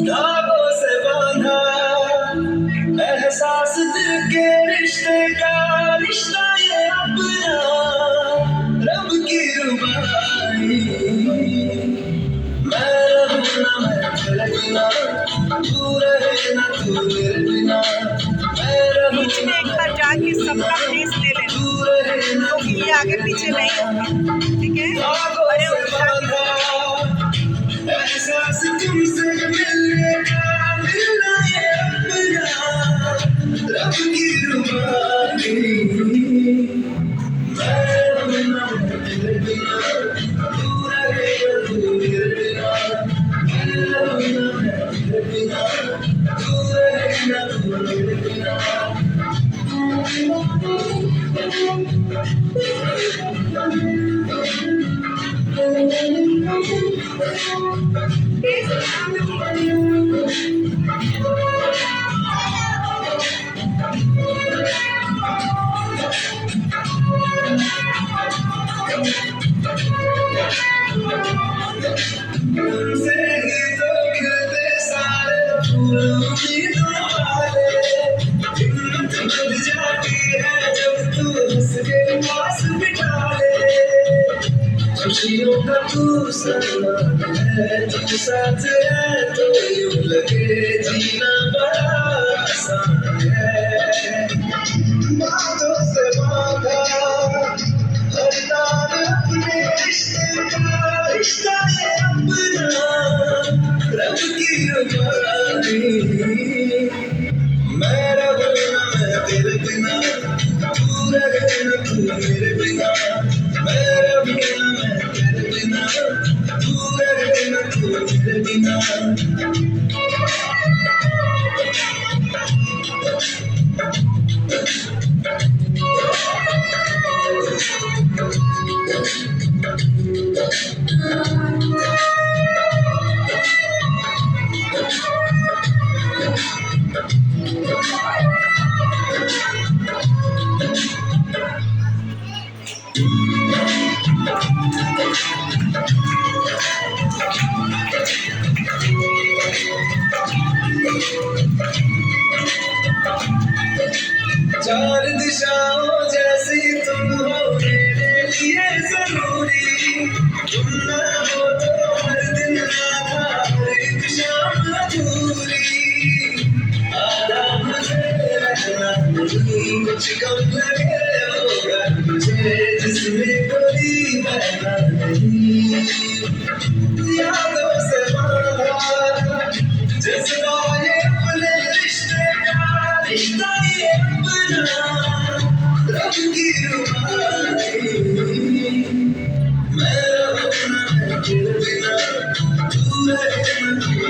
धागों से बांधा एहसास दिल के रिश्ते का, रिश्ता ये अपना रब की रुबाई। मैं रहूं ना मैं तेरे बिना, तू रहे ना तू मेरे बिना। मैं रहूं बीच में एक बार जाके सबका प्लेस ले लेना, क्योंकि ये आगे पीछे नहीं होगा, ठीक है? बड़े एहसास तुमसे मिलने का, मिलना ये अपना रब की रुबाई। मैं रहूं ना मैं तेरे बिना, तू रहे ना तू मेरे बिना। मैं रहूं ना मैं तेरे बिना, तू रहे ना तू मेरे बिना। तुमसे ही तो खिलते सारे फूल उम्मीदों वाले। हिम्मत बढ़ जाती है जब तू हंस के पास बिठा ले। खुशियों का तू सनम है, तू साथ है तो यूं लगे जीना बड़ा आसान है। बातों से बांधा हर तार अपने रिश्ते का, रिश्ता ये अपना रब की रुबाई। मैं रहूं ना मैं तेरे बिना, तू रहे ना तू मेरे बिना। मैं रहूं ना मैं तेरे बिना, तू रहे ना तू मेरे बिना। चार दिशाओं जैसी तुम हो मेरे लिए जरूरी। तुम ना हो तो हर दिन आधा हर एक शाम अधूरी। आधा मुझे रहना नहीं, कुछ कम लगे होगा मुझे जिसमें कोई बहना नहीं। यादों से बांधा जज्बा ये अपने रिश्ते का, रिश्ता ये अपना रब की रुबाई। मैं रहूं ना मैं तेरे बिना, तू रहे ना तू